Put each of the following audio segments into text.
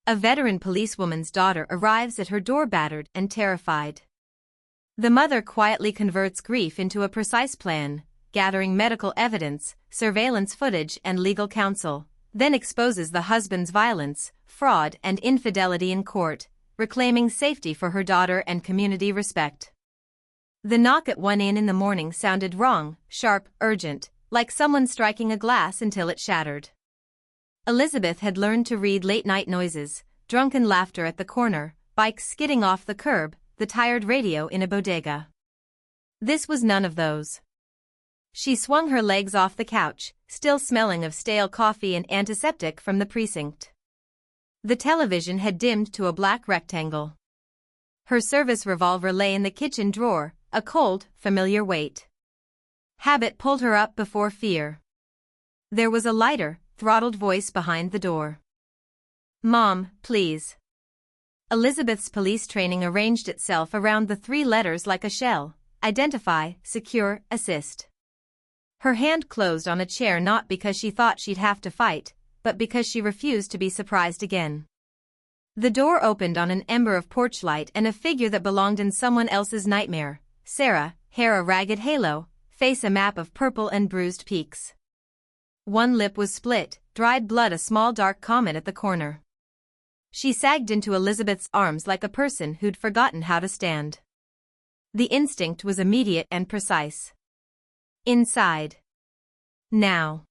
A veteran policewoman's daughter arrives at her door battered and terrified. The mother quietly converts grief into a precise plan, gathering medical evidence, surveillance footage and legal counsel, then exposes the husband's violence, fraud and infidelity in court, reclaiming safety for her daughter and community respect. The knock at 1 a.m. in the morning sounded wrong, sharp, urgent, like someone striking a glass until it shattered. Elizabeth had learned to read late-night noises, drunken laughter at the corner, bikes skidding off the curb, the tired radio in a bodega. This was none of those. She swung her legs off the couch, still smelling of stale coffee and antiseptic from the precinct. The television had dimmed to a black rectangle. Her service revolver lay in the kitchen drawer, a cold, familiar weight. Habit pulled her up before fear. There was a lighter, throttled voice behind the door. "Mom, please." Elizabeth's police training arranged itself around the 3 letters like a shell: identify, secure, assist. Her hand closed on a chair not because she thought she'd have to fight, but because she refused to be surprised again. The door opened on an ember of porch light and a figure that belonged in someone else's nightmare: Sarah, hair a ragged halo, face a map of purple and bruised peaks. One lip was split, dried blood a small dark comet at the corner. She sagged into Elizabeth's arms like a person who'd forgotten how to stand. The instinct was immediate and precise. Inside. Now.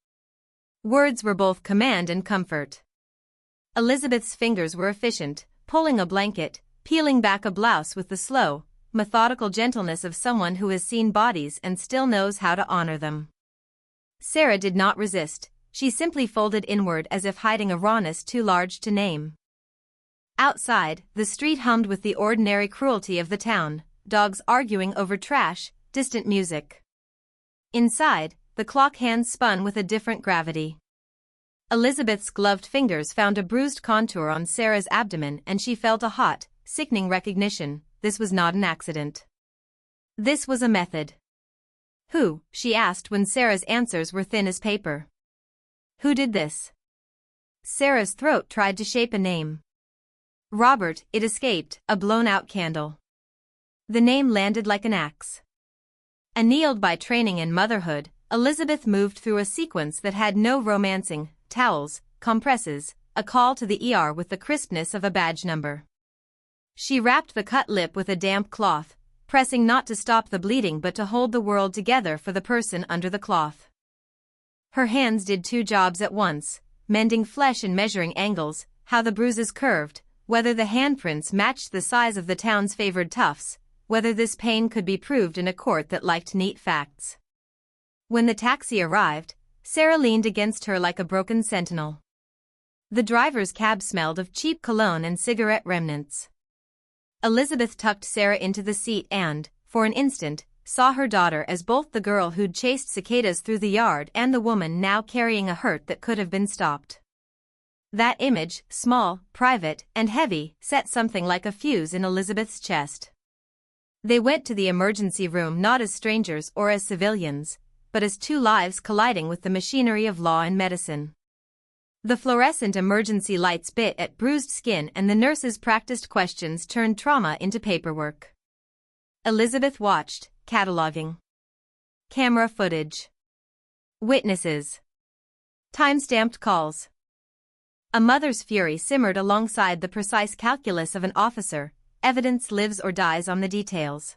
Words were both command and comfort. Elizabeth's fingers were efficient, pulling a blanket, peeling back a blouse with the slow, methodical gentleness of someone who has seen bodies and still knows how to honor them. Sarah did not resist, she simply folded inward as if hiding a rawness too large to name. Outside, the street hummed with the ordinary cruelty of the town, dogs arguing over trash, distant music. Inside, the clock hands spun with a different gravity. Elizabeth's gloved fingers found a bruised contour on Sarah's abdomen and she felt a hot, sickening recognition: this was not an accident. This was a method. "Who?" she asked when Sarah's answers were thin as paper. "Who did this?" Sarah's throat tried to shape a name. "Robert," it escaped, a blown-out candle. The name landed like an axe. Annealed by training and motherhood, Elizabeth moved through a sequence that had no romancing: towels, compresses, a call to the ER with the crispness of a badge number. She wrapped the cut lip with a damp cloth, pressing not to stop the bleeding but to hold the world together for the person under the cloth. Her hands did 2 jobs at once, mending flesh and measuring angles, how the bruises curved, whether the handprints matched the size of the town's favored tufts, whether this pain could be proved in a court that liked neat facts. When the taxi arrived, Sarah leaned against her like a broken sentinel. The driver's cab smelled of cheap cologne and cigarette remnants. Elizabeth tucked Sarah into the seat and, for an instant, saw her daughter as both the girl who'd chased cicadas through the yard and the woman now carrying a hurt that could have been stopped. That image, small, private, and heavy, set something like a fuse in Elizabeth's chest. They went to the emergency room not as strangers or as civilians, but as 2 lives colliding with the machinery of law and medicine. The fluorescent emergency lights bit at bruised skin and the nurses' practiced questions turned trauma into paperwork. Elizabeth watched, cataloging. Camera footage. Witnesses. Time-stamped calls. A mother's fury simmered alongside the precise calculus of an officer: evidence lives or dies on the details.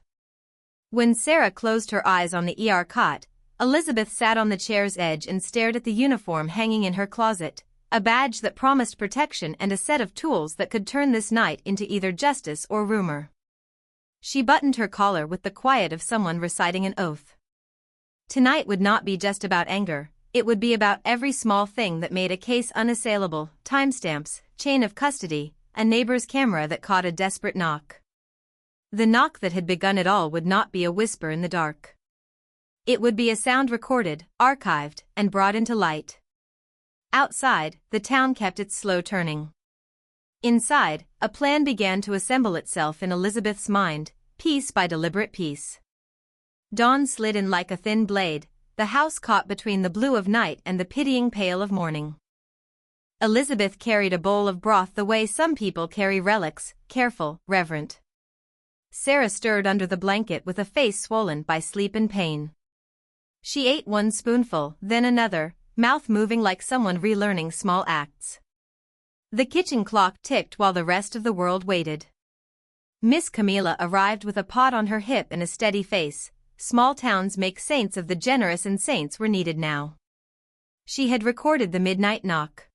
When Sarah closed her eyes on the ER cot, Elizabeth sat on the chair's edge and stared at the uniform hanging in her closet, a badge that promised protection and a set of tools that could turn this night into either justice or rumor. She buttoned her collar with the quiet of someone reciting an oath. Tonight would not be just about anger, it would be about every small thing that made a case unassailable: timestamps, chain of custody, a neighbor's camera that caught a desperate knock. The knock that had begun it all would not be a whisper in the dark. It would be a sound recorded, archived, and brought into light. Outside, the town kept its slow turning. Inside, a plan began to assemble itself in Elizabeth's mind, piece by deliberate piece. Dawn slid in like a thin blade, the house caught between the blue of night and the pitying pale of morning. Elizabeth carried a bowl of broth the way some people carry relics, careful, reverent. Sarah stirred under the blanket with a face swollen by sleep and pain. She ate one spoonful, then another, mouth moving like someone relearning small acts. The kitchen clock ticked while the rest of the world waited. Miss Camilla arrived with a pot on her hip and a steady face. Small towns make saints of the generous, and saints were needed now. She had recorded the midnight knock.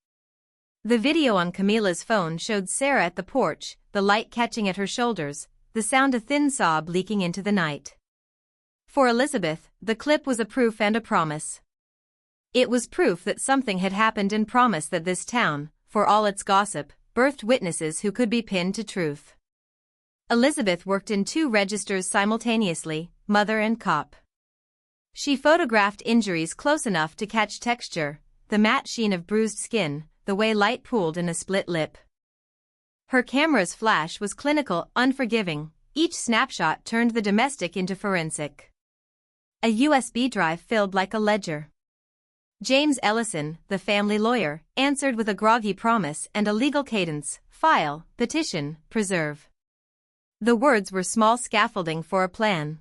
The video on Camilla's phone showed Sarah at the porch, the light catching at her shoulders, the sound a thin sob leaking into the night. For Elizabeth, the clip was a proof and a promise. It was proof that something had happened and promise that this town, for all its gossip, birthed witnesses who could be pinned to truth. Elizabeth worked in 2 registers simultaneously, mother and cop. She photographed injuries close enough to catch texture, the matte sheen of bruised skin, the way light pooled in a split lip. Her camera's flash was clinical, unforgiving. Each snapshot turned the domestic into forensic. A USB drive filled like a ledger. James Ellison, the family lawyer, answered with a groggy promise and a legal cadence: file, petition, preserve. The words were small scaffolding for a plan.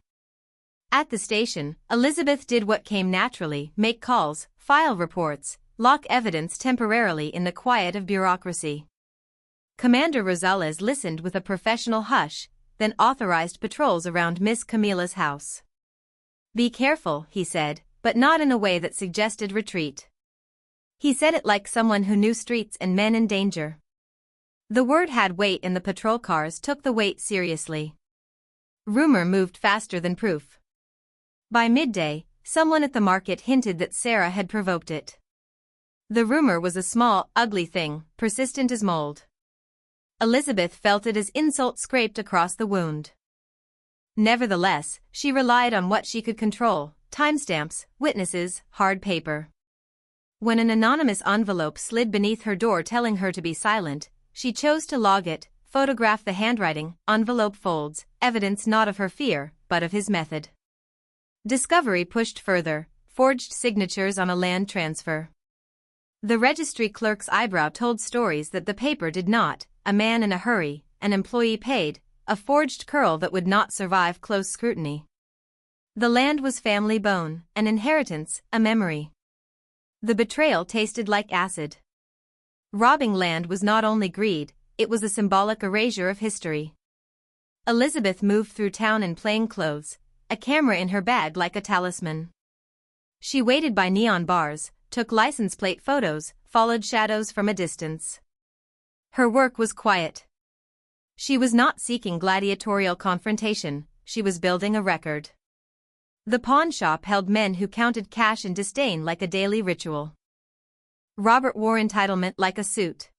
At the station, Elizabeth did what came naturally: make calls, file reports, lock evidence temporarily in the quiet of bureaucracy. Commander Rosales listened with a professional hush, then authorized patrols around Miss Camilla's house. "Be careful," he said, but not in a way that suggested retreat. He said it like someone who knew streets and men in danger. The word had weight, and the patrol cars took the weight seriously. Rumor moved faster than proof. By midday, someone at the market hinted that Sarah had provoked it. The rumor was a small, ugly thing, persistent as mold. Elizabeth felt it as insult scraped across the wound. Nevertheless, she relied on what she could control: timestamps, witnesses, hard paper. When an anonymous envelope slid beneath her door telling her to be silent, she chose to log it, photograph the handwriting, envelope folds, evidence not of her fear, but of his method. Discovery pushed further: forged signatures on a land transfer. The registry clerk's eyebrow told stories that the paper did not: a man in a hurry, an employee paid, a forged curl that would not survive close scrutiny. The land was family bone, an inheritance, a memory. The betrayal tasted like acid. Robbing land was not only greed, it was a symbolic erasure of history. Elizabeth moved through town in plain clothes, a camera in her bag like a talisman. She waited by neon bars, took license plate photos, followed shadows from a distance. Her work was quiet. She was not seeking gladiatorial confrontation, she was building a record. The pawn shop held men who counted cash in disdain like a daily ritual. Robert wore entitlement like a suit.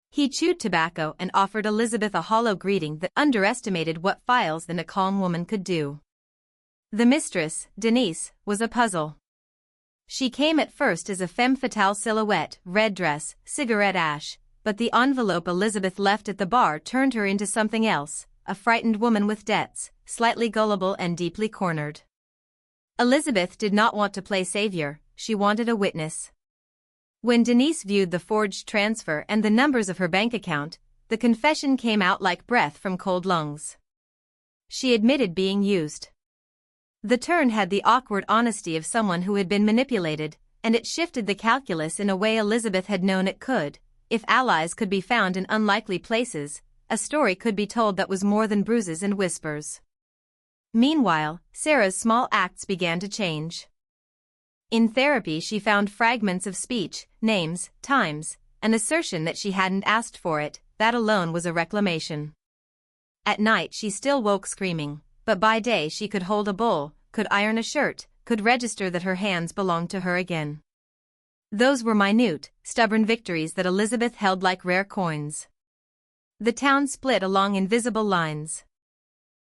He chewed tobacco and offered Elizabeth a hollow greeting that underestimated what files than a calm woman could do. The mistress, Denise, was a puzzle. She came at first as a femme fatale silhouette, red dress, cigarette ash, but the envelope Elizabeth left at the bar turned her into something else: a frightened woman with debts, slightly gullible and deeply cornered. Elizabeth did not want to play savior, she wanted a witness. When Denise viewed the forged transfer and the numbers of her bank account, the confession came out like breath from cold lungs. She admitted being used. The turn had the awkward honesty of someone who had been manipulated, and it shifted the calculus in a way Elizabeth had known it could. If allies could be found in unlikely places, a story could be told that was more than bruises and whispers. Meanwhile, Sarah's small acts began to change. In therapy she found fragments of speech, names, times, an assertion that she hadn't asked for it, that alone was a reclamation. At night she still woke screaming, but by day she could hold a bowl, could iron a shirt, could register that her hands belonged to her again. Those were minute, stubborn victories that Elizabeth held like rare coins. The town split along invisible lines.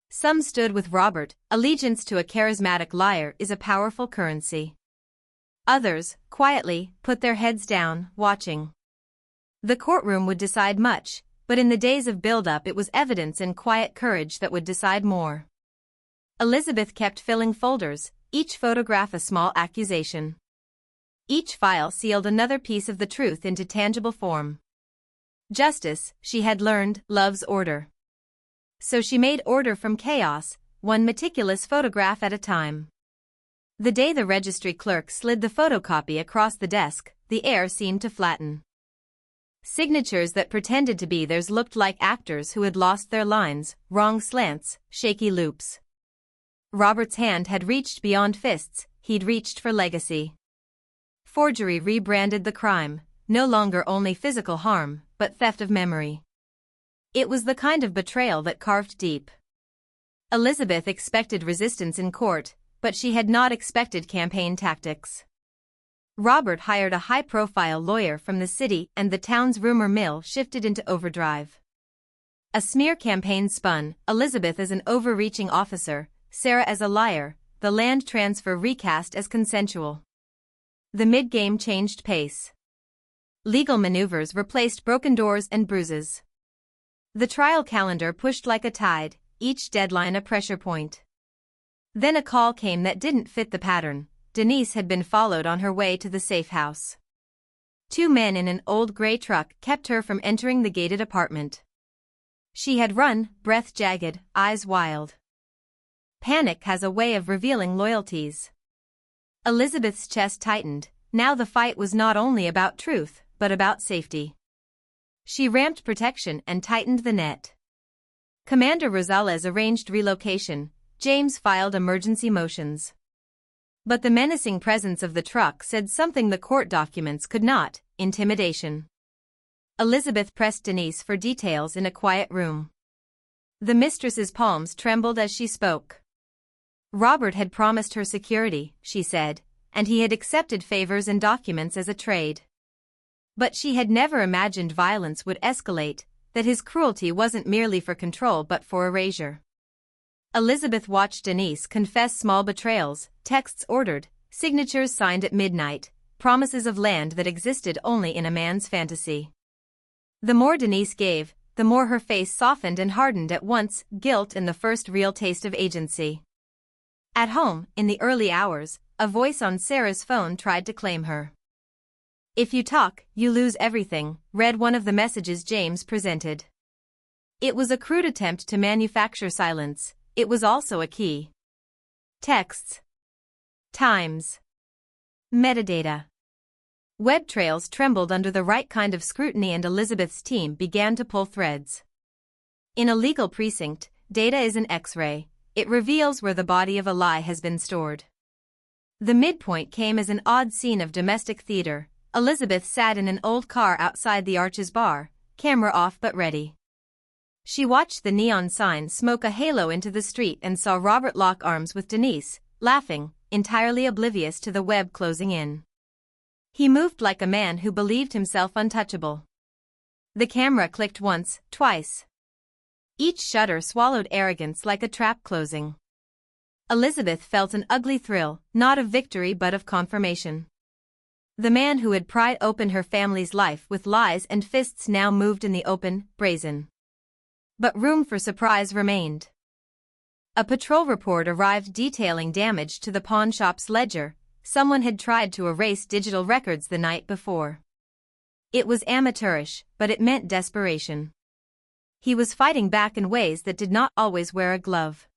Some stood with Robert. Allegiance to a charismatic liar is a powerful currency. Others, quietly, put their heads down, watching. The courtroom would decide much, but in the days of build-up it was evidence and quiet courage that would decide more. Elizabeth kept filling folders, each photograph a small accusation. Each file sealed another piece of the truth into tangible form. Justice, she had learned, loves order. So she made order from chaos, one meticulous photograph at a time. The day the registry clerk slid the photocopy across the desk, the air seemed to flatten. Signatures that pretended to be theirs looked like actors who had lost their lines, wrong slants, shaky loops. Robert's hand had reached beyond fists, he'd reached for legacy. Forgery rebranded the crime, no longer only physical harm, but theft of memory. It was the kind of betrayal that carved deep. Elizabeth expected resistance in court, but she had not expected campaign tactics. Robert hired a high-profile lawyer from the city and the town's rumor mill shifted into overdrive. A smear campaign spun, Elizabeth as an overreaching officer, Sarah as a liar, the land transfer recast as consensual. The mid-game changed pace. Legal maneuvers replaced broken doors and bruises. The trial calendar pushed like a tide, each deadline a pressure point. Then a call came that didn't fit the pattern. Denise had been followed on her way to the safe house. Two men in an old gray truck kept her from entering the gated apartment. She had run, breath jagged, eyes wild. Panic has a way of revealing loyalties. Elizabeth's chest tightened. Now the fight was not only about truth, but about safety. She ramped protection and tightened the net. Commander Rosales arranged relocation. James filed emergency motions. But the menacing presence of the truck said something the court documents could not: intimidation. Elizabeth pressed Denise for details in a quiet room. The mistress's palms trembled as she spoke. Robert had promised her security, she said, and he had accepted favors and documents as a trade. But she had never imagined violence would escalate, that his cruelty wasn't merely for control but for erasure. Elizabeth watched Denise confess small betrayals, texts ordered, signatures signed at midnight, promises of land that existed only in a man's fantasy. The more Denise gave, the more her face softened and hardened at once, guilt and the first real taste of agency. At home, in the early hours, a voice on Sarah's phone tried to claim her. "If you talk, you lose everything," read one of the messages James presented. It was a crude attempt to manufacture silence. It was also a key. Texts. Times. Metadata. Web trails trembled under the right kind of scrutiny and Elizabeth's team began to pull threads. In a legal precinct, data is an X-ray. It reveals where the body of a lie has been stored. The midpoint came as an odd scene of domestic theater. Elizabeth sat in an old car outside the Arches bar, camera off but ready. She watched the neon sign smoke a halo into the street and saw Robert lock arms with Denise, laughing, entirely oblivious to the web closing in. He moved like a man who believed himself untouchable. The camera clicked once, twice. Each shutter swallowed arrogance like a trap closing. Elizabeth felt an ugly thrill, not of victory but of confirmation. The man who had pried open her family's life with lies and fists now moved in the open, brazen. But room for surprise remained. A patrol report arrived detailing damage to the pawn shop's ledger. Someone had tried to erase digital records the night before. It was amateurish, but it meant desperation. He was fighting back in ways that did not always wear a glove.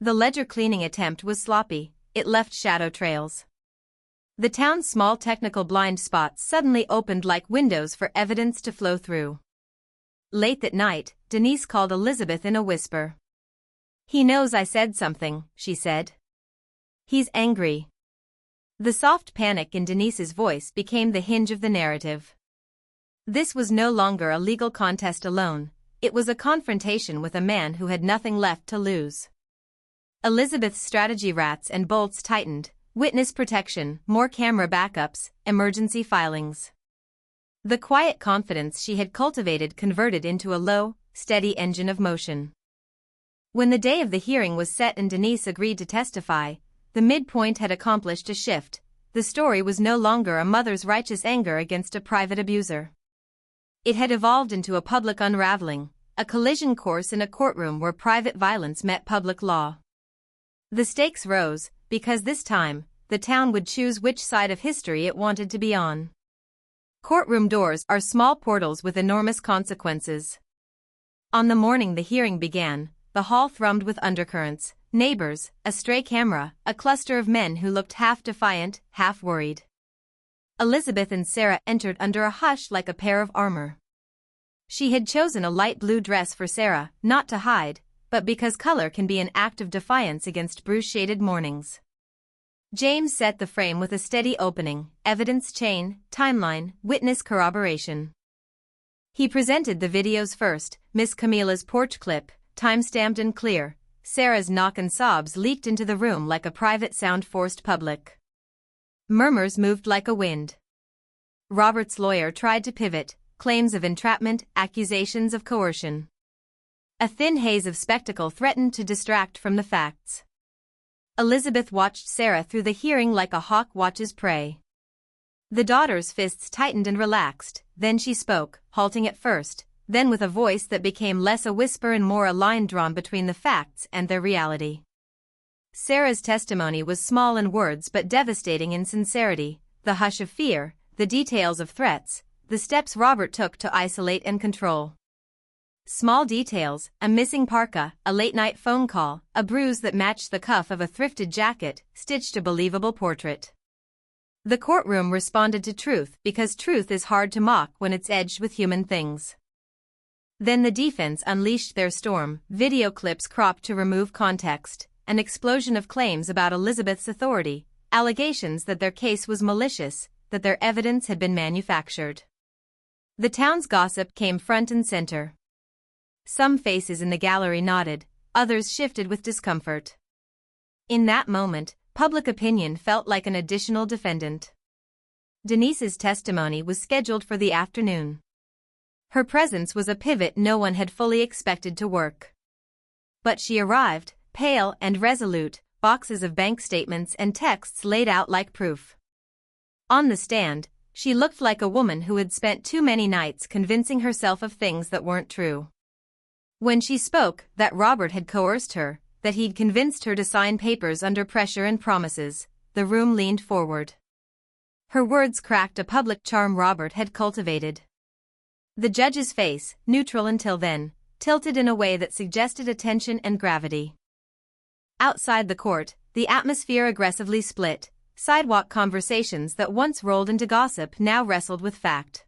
The ledger cleaning attempt was sloppy. It left shadow trails. The town's small technical blind spots suddenly opened like windows for evidence to flow through. Late that night, Denise called Elizabeth in a whisper. "He knows I said something," she said. "He's angry." The soft panic in Denise's voice became the hinge of the narrative. This was no longer a legal contest alone. It was a confrontation with a man who had nothing left to lose. Elizabeth's strategy rats and bolts tightened. Witness protection, more camera backups, emergency filings. The quiet confidence she had cultivated converted into a low, steady engine of motion. When the day of the hearing was set and Denise agreed to testify, the midpoint had accomplished a shift. The story was no longer a mother's righteous anger against a private abuser. It had evolved into a public unraveling, a collision course in a courtroom where private violence met public law. The stakes rose, because this time, the town would choose which side of history it wanted to be on. Courtroom doors are small portals with enormous consequences. On the morning the hearing began, the hall thrummed with undercurrents, neighbors, a stray camera, a cluster of men who looked half defiant, half worried. Elizabeth and Sarah entered under a hush like a pair of armor. She had chosen a light blue dress for Sarah, not to hide, but because color can be an act of defiance against bruise-shaded mornings. James set the frame with a steady opening, evidence chain, timeline, witness corroboration. He presented the videos first, Miss Camilla's porch clip, time-stamped and clear. Sarah's knock and sobs leaked into the room like a private sound forced public. Murmurs moved like a wind. Robert's lawyer tried to pivot, claims of entrapment, accusations of coercion. A thin haze of spectacle threatened to distract from the facts. Elizabeth watched Sarah through the hearing like a hawk watches prey. The daughter's fists tightened and relaxed, then she spoke, halting at first, then with a voice that became less a whisper and more a line drawn between the facts and their reality. Sarah's testimony was small in words but devastating in sincerity, the hush of fear, the details of threats, the steps Robert took to isolate and control. Small details, a missing parka, a late-night phone call, a bruise that matched the cuff of a thrifted jacket, stitched a believable portrait. The courtroom responded to truth because truth is hard to mock when it's edged with human things. Then the defense unleashed their storm, video clips cropped to remove context, an explosion of claims about Elizabeth's authority, allegations that their case was malicious, that their evidence had been manufactured. The town's gossip came front and center. Some faces in the gallery nodded, others shifted with discomfort. In that moment, public opinion felt like an additional defendant. Denise's testimony was scheduled for the afternoon. Her presence was a pivot no one had fully expected to work. But she arrived, pale and resolute, boxes of bank statements and texts laid out like proof. On the stand, she looked like a woman who had spent too many nights convincing herself of things that weren't true. When she spoke, that Robert had coerced her, that he'd convinced her to sign papers under pressure and promises, the room leaned forward. Her words cracked a public charm Robert had cultivated. The judge's face, neutral until then, tilted in a way that suggested attention and gravity. Outside the court, the atmosphere aggressively split, sidewalk conversations that once rolled into gossip now wrestled with fact.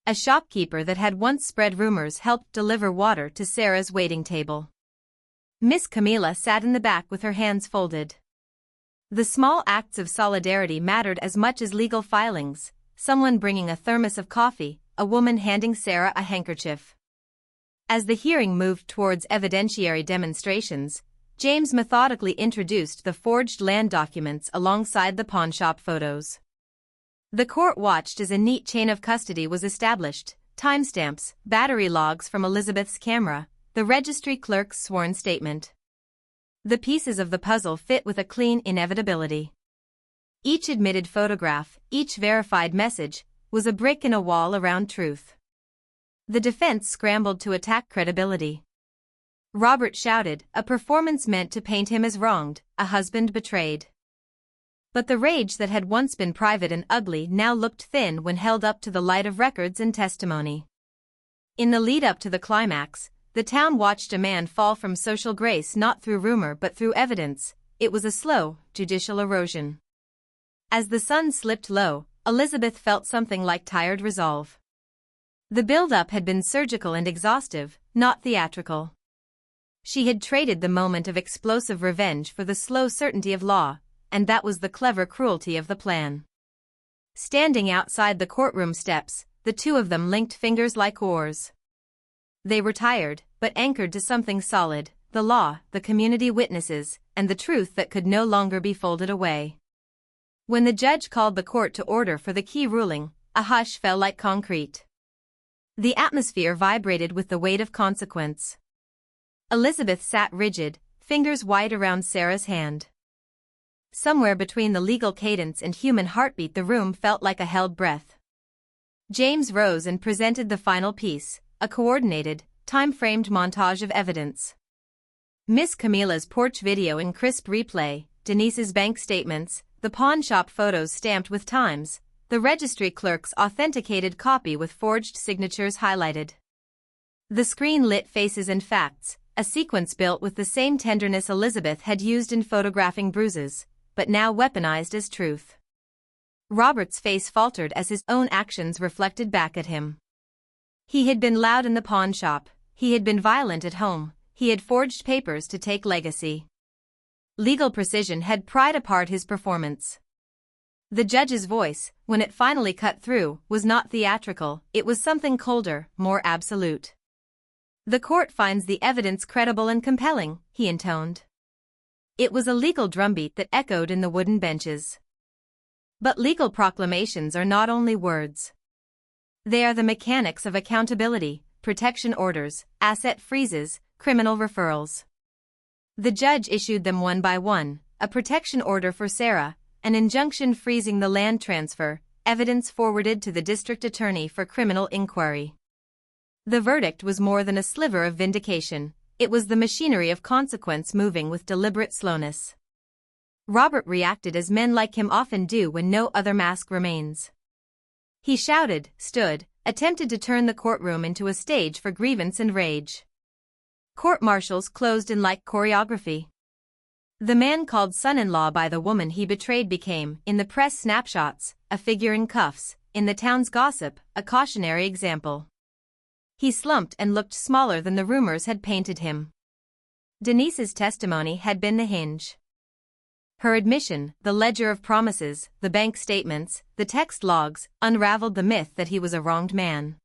A shopkeeper that had once spread rumors helped deliver water to Sarah's waiting table. Miss Camilla sat in the back with her hands folded. The small acts of solidarity mattered as much as legal filings, someone bringing a thermos of coffee, a woman handing Sarah a handkerchief. As the hearing moved towards evidentiary demonstrations, James methodically introduced the forged land documents alongside the pawnshop photos. The court watched as a neat chain of custody was established, timestamps, battery logs from Elizabeth's camera, the registry clerk's sworn statement. The pieces of the puzzle fit with a clean inevitability. Each admitted photograph, each verified message, was a brick in a wall around truth. The defense scrambled to attack credibility. Robert shouted, a performance meant to paint him as wronged, a husband betrayed. But the rage that had once been private and ugly now looked thin when held up to the light of records and testimony. In the lead-up to the climax, the town watched a man fall from social grace not through rumor but through evidence. It was a slow, judicial erosion. As the sun slipped low, Elizabeth felt something like tired resolve. The build-up had been surgical and exhaustive, not theatrical. She had traded the moment of explosive revenge for the slow certainty of law, and that was the clever cruelty of the plan. Standing outside the courtroom steps, the two of them linked fingers like oars. They were tired, but anchored to something solid, the law, the community witnesses, and the truth that could no longer be folded away. When the judge called the court to order for the key ruling, a hush fell like concrete. The atmosphere vibrated with the weight of consequence. Elizabeth sat rigid, fingers wide around Sarah's hand. Somewhere between the legal cadence and human heartbeat the room felt like a held breath. James rose and presented the final piece, a coordinated, time-framed montage of evidence. Miss Camilla's porch video in crisp replay, Denise's bank statements, the pawnshop photos stamped with times, the registry clerk's authenticated copy with forged signatures highlighted. The screen-lit faces and facts, a sequence built with the same tenderness Elizabeth had used in photographing Bruises, but now weaponized as truth. Robert's face faltered as his own actions reflected back at him. He had been loud in the pawn shop, he had been violent at home, he had forged papers to take legacy. Legal precision had pried apart his performance. The judge's voice, when it finally cut through, was not theatrical, it was something colder, more absolute. The court finds the evidence credible and compelling, he intoned. It was a legal drumbeat that echoed in the wooden benches. But legal proclamations are not only words. They are the mechanics of accountability, protection orders, asset freezes, criminal referrals. The judge issued them one by one, a protection order for Sarah, an injunction freezing the land transfer, evidence forwarded to the district attorney for criminal inquiry. The verdict was more than a sliver of vindication, it was the machinery of consequence moving with deliberate slowness. Robert reacted as men like him often do when no other mask remains. He shouted, stood, attempted to turn the courtroom into a stage for grievance and rage. Court-martials closed in like choreography. The man called son-in-law by the woman he betrayed became, in the press snapshots, a figure in cuffs, in the town's gossip, a cautionary example. He slumped and looked smaller than the rumors had painted him. Denise's testimony had been the hinge. Her admission, the ledger of promises, the bank statements, the text logs, unraveled the myth that he was a wronged man.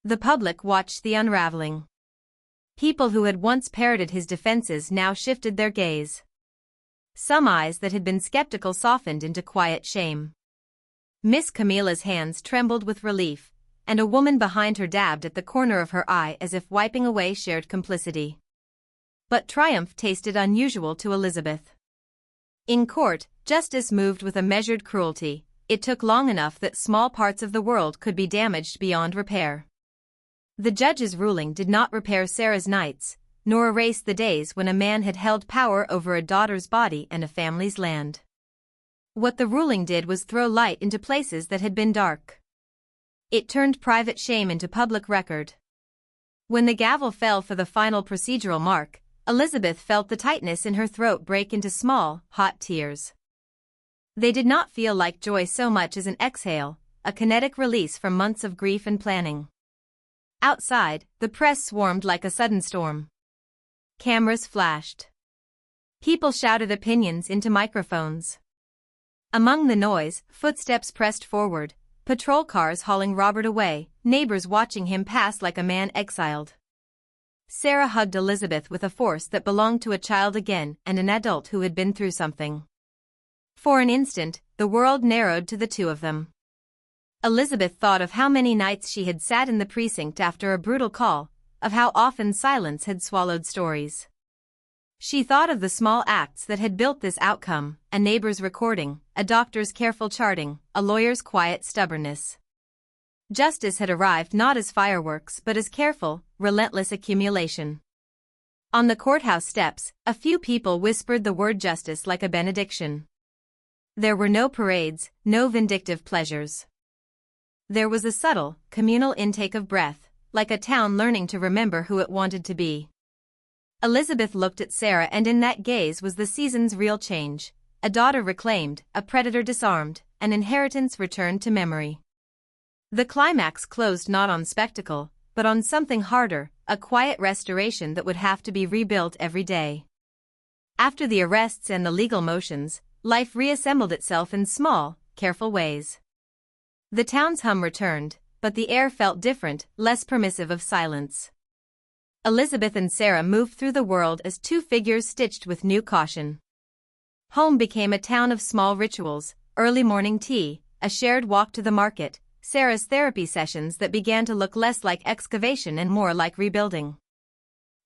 The public watched the unraveling. People who had once parroted his defenses now shifted their gaze. Some eyes that had been skeptical softened into quiet shame. Miss Camilla's hands trembled with relief, and a woman behind her dabbed at the corner of her eye as if wiping away shared complicity. But triumph tasted unusual to Elizabeth. In court, justice moved with a measured cruelty. It took long enough that small parts of the world could be damaged beyond repair. The judge's ruling did not repair Sarah's nights, nor erase the days when a man had held power over a daughter's body and a family's land. What the ruling did was throw light into places that had been dark. It turned private shame into public record. When the gavel fell for the final procedural mark, Elizabeth felt the tightness in her throat break into small, hot tears. They did not feel like joy so much as an exhale, a kinetic release from months of grief and planning. Outside, the press swarmed like a sudden storm. Cameras flashed. People shouted opinions into microphones. Among the noise, footsteps pressed forward, patrol cars hauling Robert away, neighbors watching him pass like a man exiled. Sarah hugged Elizabeth with a force that belonged to a child again and an adult who had been through something. For an instant, the world narrowed to the two of them. Elizabeth thought of how many nights she had sat in the precinct after a brutal call, of how often silence had swallowed stories. She thought of the small acts that had built this outcome, a neighbor's recording, a doctor's careful charting, a lawyer's quiet stubbornness. Justice had arrived not as fireworks but as careful, relentless accumulation. On the courthouse steps, a few people whispered the word justice like a benediction. There were no parades, no vindictive pleasures. There was a subtle, communal intake of breath, like a town learning to remember who it wanted to be. Elizabeth looked at Sarah, and in that gaze was the season's real change, a daughter reclaimed, a predator disarmed, an inheritance returned to memory. The climax closed not on spectacle, but on something harder, a quiet restoration that would have to be rebuilt every day. After the arrests and the legal motions, life reassembled itself in small, careful ways. The town's hum returned, but the air felt different, less permissive of silence. Elizabeth and Sarah moved through the world as two figures stitched with new caution. Home became a town of small rituals, early morning tea, a shared walk to the market, Sarah's therapy sessions that began to look less like excavation and more like rebuilding.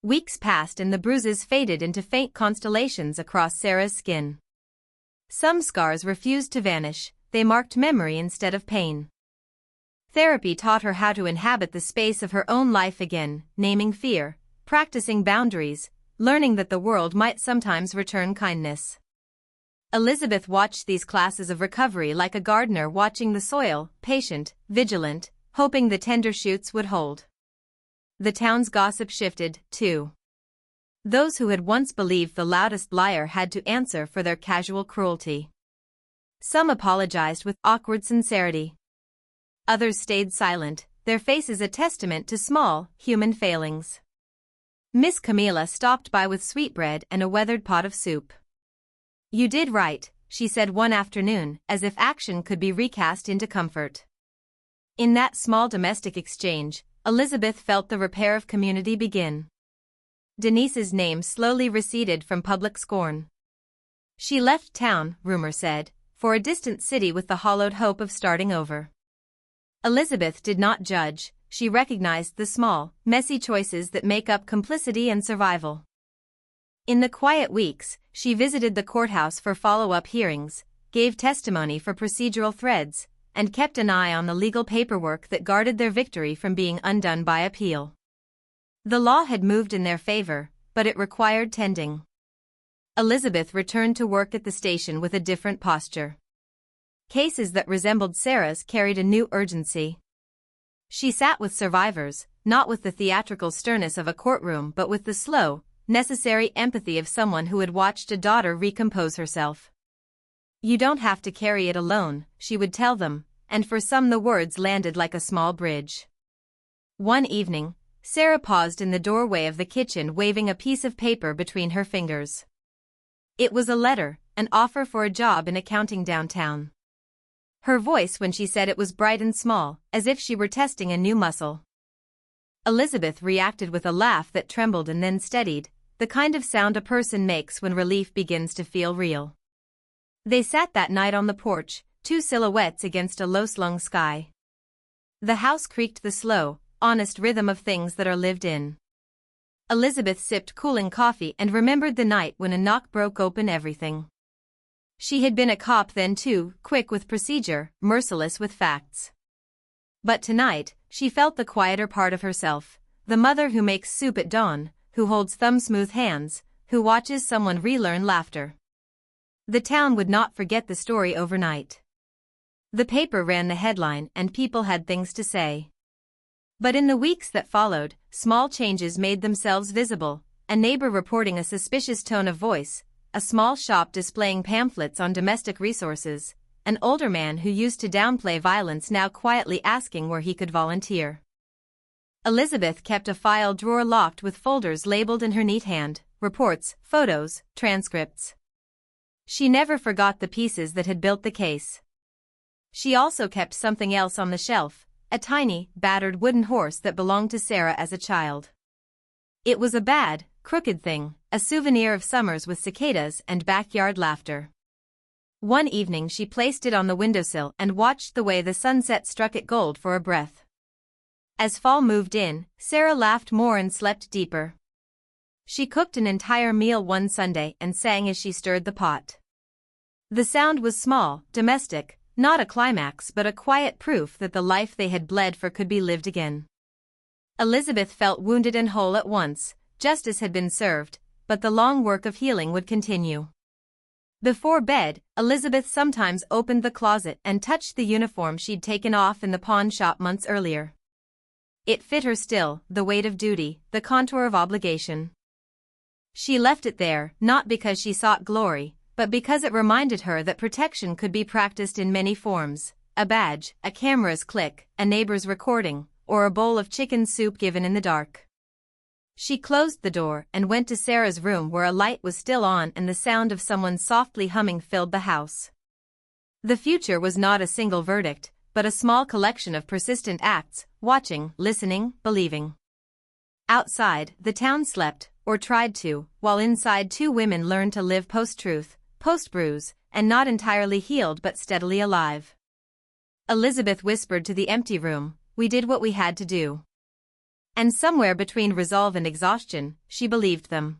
Weeks passed and the bruises faded into faint constellations across Sarah's skin. Some scars refused to vanish, they marked memory instead of pain. Therapy taught her how to inhabit the space of her own life again, naming fear, practicing boundaries, learning that the world might sometimes return kindness. Elizabeth watched these classes of recovery like a gardener watching the soil, patient, vigilant, hoping the tender shoots would hold. The town's gossip shifted, too. Those who had once believed the loudest liar had to answer for their casual cruelty. Some apologized with awkward sincerity. Others stayed silent, their faces a testament to small, human failings. Miss Camilla stopped by with sweetbread and a weathered pot of soup. "You did right," she said one afternoon, as if action could be recast into comfort. In that small domestic exchange, Elizabeth felt the repair of community begin. Denise's name slowly receded from public scorn. She left town, rumor said, for a distant city with the hollowed hope of starting over. Elizabeth did not judge, she recognized the small, messy choices that make up complicity and survival. In the quiet weeks, she visited the courthouse for follow-up hearings, gave testimony for procedural threads, and kept an eye on the legal paperwork that guarded their victory from being undone by appeal. The law had moved in their favor, but it required tending. Elizabeth returned to work at the station with a different posture. Cases that resembled Sarah's carried a new urgency. She sat with survivors, not with the theatrical sternness of a courtroom but with the slow, necessary empathy of someone who had watched a daughter recompose herself. "You don't have to carry it alone," she would tell them, and for some the words landed like a small bridge. One evening, Sarah paused in the doorway of the kitchen waving a piece of paper between her fingers. It was a letter, an offer for a job in accounting downtown. Her voice when she said it was bright and small, as if she were testing a new muscle. Elizabeth reacted with a laugh that trembled and then steadied, the kind of sound a person makes when relief begins to feel real. They sat that night on the porch, two silhouettes against a low-slung sky. The house creaked the slow, honest rhythm of things that are lived in. Elizabeth sipped cooling coffee and remembered the night when a knock broke open everything. She had been a cop then too, quick with procedure, merciless with facts. But tonight, she felt the quieter part of herself, the mother who makes soup at dawn, who holds thumb-smooth hands, who watches someone relearn laughter. The town would not forget the story overnight. The paper ran the headline and people had things to say. But in the weeks that followed, small changes made themselves visible, a neighbor reporting a suspicious tone of voice, a small shop displaying pamphlets on domestic resources, an older man who used to downplay violence now quietly asking where he could volunteer. Elizabeth kept a file drawer locked with folders labeled in her neat hand, reports, photos, transcripts. She never forgot the pieces that had built the case. She also kept something else on the shelf, a tiny, battered wooden horse that belonged to Sarah as a child. It was a bad, crooked thing, a souvenir of summers with cicadas and backyard laughter. One evening she placed it on the windowsill and watched the way the sunset struck it gold for a breath. As fall moved in, Sarah laughed more and slept deeper. She cooked an entire meal one Sunday and sang as she stirred the pot. The sound was small, domestic, not a climax but a quiet proof that the life they had bled for could be lived again. Elizabeth felt wounded and whole at once. Justice had been served, but the long work of healing would continue. Before bed, Elizabeth sometimes opened the closet and touched the uniform she'd taken off in the pawn shop months earlier. It fit her still, the weight of duty, the contour of obligation. She left it there, not because she sought glory, but because it reminded her that protection could be practiced in many forms: a badge, a camera's click, a neighbor's recording, or a bowl of chicken soup given in the dark. She closed the door and went to Sarah's room where a light was still on and the sound of someone softly humming filled the house. The future was not a single verdict, but a small collection of persistent acts, watching, listening, believing. Outside, the town slept, or tried to, while inside two women learned to live post-truth, post-bruise, and not entirely healed but steadily alive. Elizabeth whispered to the empty room, "We did what we had to do." And somewhere between resolve and exhaustion, she believed them.